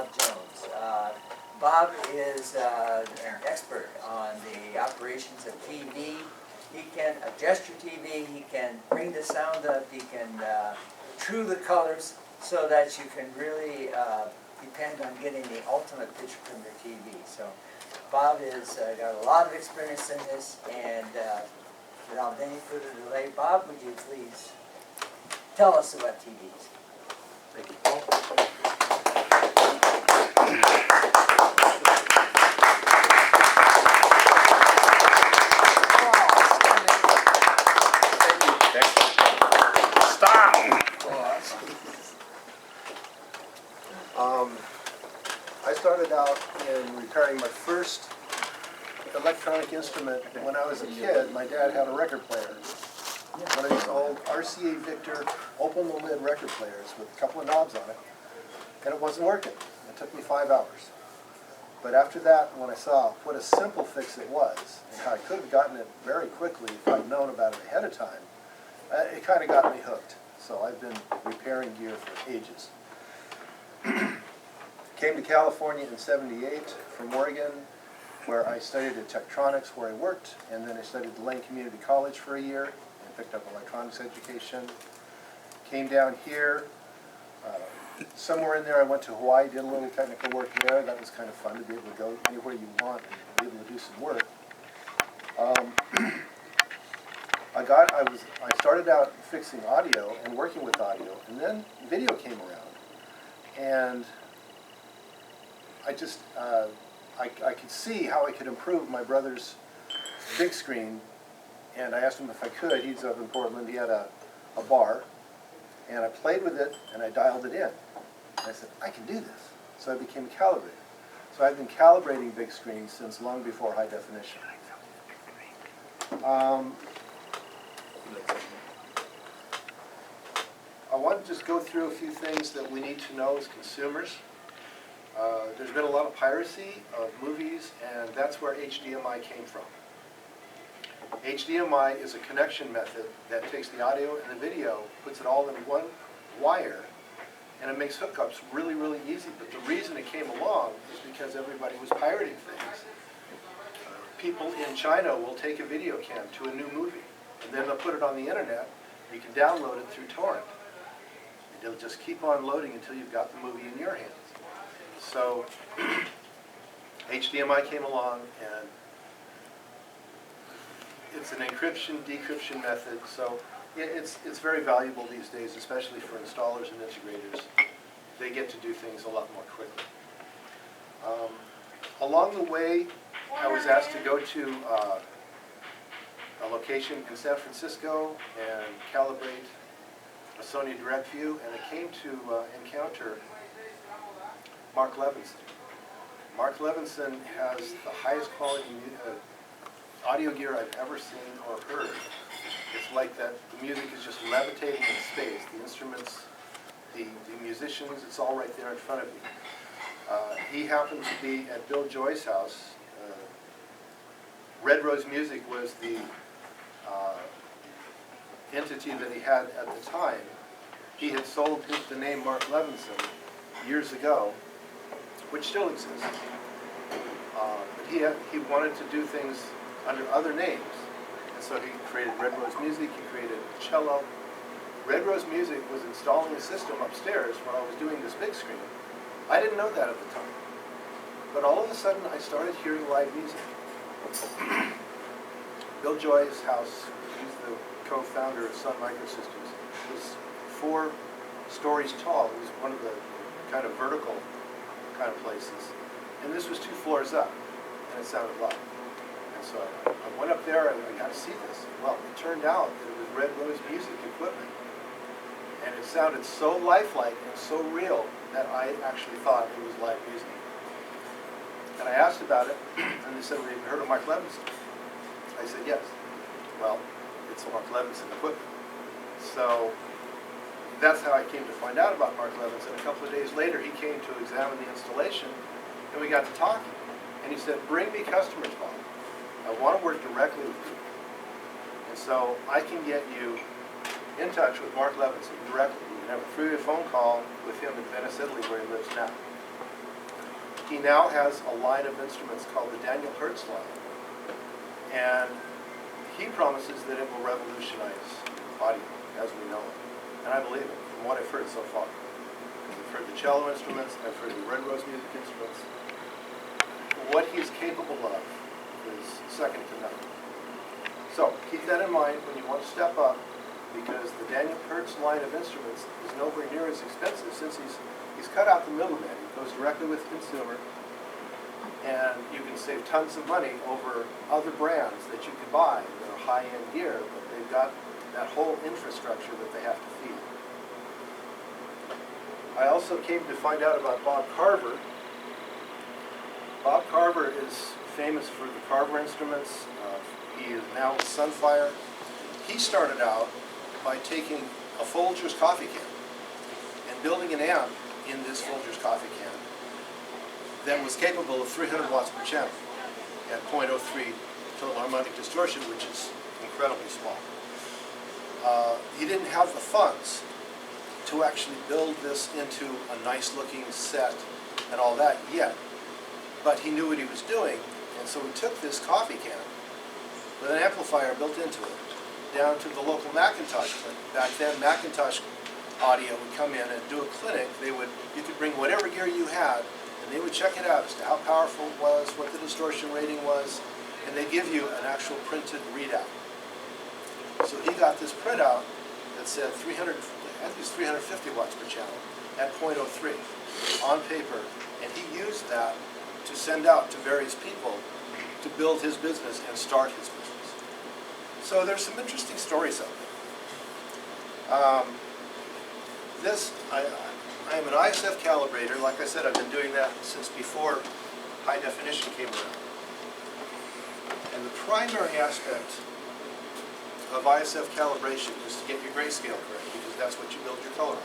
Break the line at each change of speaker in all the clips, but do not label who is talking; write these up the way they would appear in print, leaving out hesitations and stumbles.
Bob Jones. Bob is an expert on the operations of TV. He can adjust your TV, he can bring the sound up, he can true the colors so that you can really depend on getting the ultimate picture from your TV. So Bob has got a lot of experience in this, and without any further delay, Bob, would you please tell us about TVs?
Thank you, Paul. Stop! I started out in repairing my first electronic instrument when I was a kid. My dad had a record player. One of these old RCA Victor open-the-lid record players with a couple of knobs on it, and it wasn't working. It took me 5 hours. But after that, when I saw what a simple fix it was, and how I could have gotten it very quickly if I'd known about it ahead of time, it kind of got me hooked. So I've been repairing gear for ages. Came to California in '78 from Oregon, where I studied at Tektronix, where I worked, and then I studied at Lane Community College for a year, and picked up electronics education. Came down here. Somewhere in there I went to Hawaii, did a little technical work there. That was kind of fun to be able to go anywhere you want and be able to do some work. I started out fixing audio and working with audio, and then video came around. And I just, I could see how I could improve my brother's big screen, and I asked him if I could. He's up in Portland. He had a bar, and I played with it, and I dialed it in. And I said, I can do this. So I became a calibrator. So I've been calibrating big screens since long before high definition. I want to just go through a few things that we need to know as consumers. There's been a lot of piracy of movies, and that's where HDMI came from. HDMI is a connection method that takes the audio and the video, puts it all in one wire, and it makes hookups really, really easy. But the reason it came along is because everybody was pirating things. People in China will take a video cam to a new movie, and then they'll put it on the internet. You can download it through torrent. It'll just keep on loading until you've got the movie in your hands. So HDMI came along, and it's an encryption, decryption method. So it's very valuable these days, especially for installers and integrators. They get to do things a lot more quickly. Along the way, I was asked to go to a location in San Francisco and calibrate a Sony DirectView, and I came to encounter Mark Levinson. Mark Levinson has the highest quality audio gear I've ever seen or heard. It's like that the music is just levitating in space. The instruments, the musicians, it's all right there in front of you. He happened to be at Bill Joy's house. Red Rose Music was the entity that he had at the time. He had sold the name Mark Levinson years ago, which still exists. But he wanted to do things under other names. And so he created Red Rose Music, he created Cello. Red Rose Music was installing a system upstairs when I was doing this big screen. I didn't know that at the time. But all of a sudden I started hearing live music. Bill Joy's house, he's the co-founder of Sun Microsystems, was 4 stories tall. It was one of the kind of vertical kind of places. And this was 2 floors up, and it sounded live. And so I went up there and I got to see this. Well, it turned out that it was Red Rose Music equipment. And it sounded so lifelike and so real that I actually thought it was live music. And I asked about it, and they said, well, have you heard of Mark Levinson? I said, yes. Well, it's Mark Levinson equipment. So that's how I came to find out about Mark Levinson. A couple of days later, he came to examine the installation, and we got to talking. And he said, bring me customers, Bob. I want to work directly with you. And so I can get you in touch with Mark Levinson directly. You can have a 3-way phone call with him in Venice, Italy, where he lives now. He now has a line of instruments called the Daniel Hertz line. And he promises that it will revolutionize audio as we know it. And I believe it, from what I've heard so far. I've heard the cello instruments, I've heard the Red Rose music instruments. What he's capable of is second to none. So keep that in mind when you want to step up, because the Daniel Hertz line of instruments is nowhere near as expensive, since he's cut out the middleman. He goes directly with the consumer, and you can save tons of money over other brands that you can buy that are high-end gear, but they've got that whole infrastructure that they have to feed. I also came to find out about Bob Carver. Bob Carver is famous for the Carver instruments. He is now with Sunfire. He started out by taking a Folgers coffee can and building an amp in this Folgers coffee can that was capable of 300 watts per channel at 0.03 total harmonic distortion, which is incredibly small. He didn't have the funds to actually build this into a nice looking set and all that yet, but he knew what he was doing, and so he took this coffee can with an amplifier built into it down to the local Macintosh clinic. Back then, Macintosh Audio would come in and do a clinic. You could bring whatever gear you had, and they would check it out as to how powerful it was, what the distortion rating was, and they give you an actual printed readout. So he got this printout that said 300, I think it was 350 watts per channel at 0.03 on paper, and he used that to send out to various people to build his business and start his business. So there's some interesting stories out there. I am an ISF calibrator. Like I said, I've been doing that since before high definition came around. And the primary aspect of ISF calibration is to get your grayscale correct, because that's what you build your color on.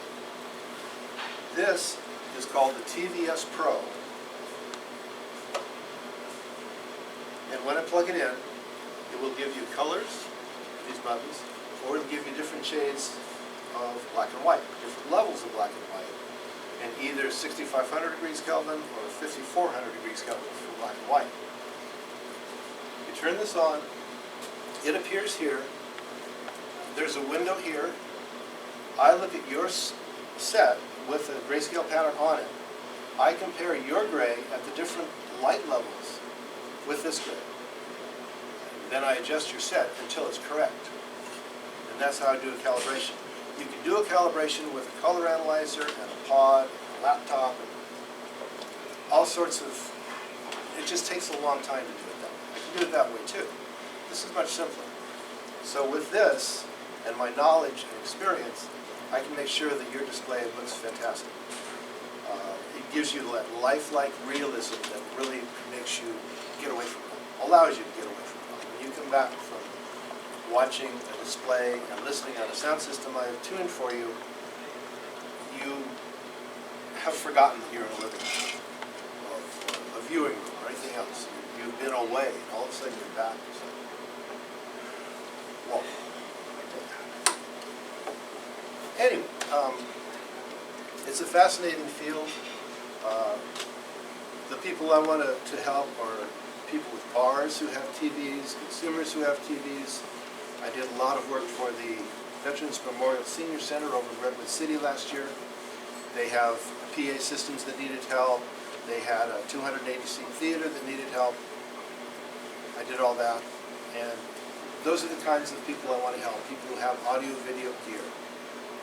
This is called the TVS Pro. And when I plug it in, it will give you colors, these buttons, or it will give you different shades of black and white, different levels of black and white, and either 6,500 degrees Kelvin or 5,400 degrees Kelvin for black and white. You turn this on, it appears here. There's a window here. I look at your set with a grayscale pattern on it. I compare your gray at the different light levels with this gray. Then I adjust your set until it's correct. And that's how I do a calibration. You can do a calibration with a color analyzer and a pod, and a laptop, and all sorts of, it just takes a long time to do it that way. I can do it that way too. This is much simpler. So with this, and my knowledge and experience, I can make sure that your display looks fantastic. It gives you that lifelike realism that really makes you get away from it, allows you to get away from it. When you come back from watching a display and listening on a sound system I have tuned for you, you have forgotten that you're in a living room, or a viewing room, or anything else. You've been away, and all of a sudden you're back. It's like, whoa. Anyway, it's a fascinating field. The people I want to help are people with bars who have TVs, consumers who have TVs. I did a lot of work for the Veterans Memorial Senior Center over in Redwood City last year. They have PA systems that needed help. They had a 280-seat theater that needed help. I did all that. And those are the kinds of people I want to help, people who have audio-video gear.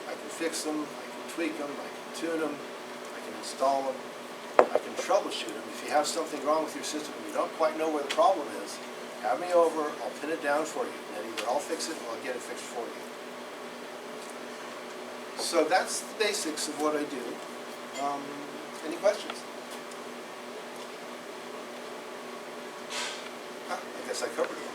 I can fix them, I can tweak them, I can tune them, I can install them, I can troubleshoot them. If you have something wrong with your system and you don't quite know where the problem is, have me over, I'll pin it down for you. And either I'll fix it or I'll get it fixed for you. So that's the basics of what I do. Any questions? I guess I covered it.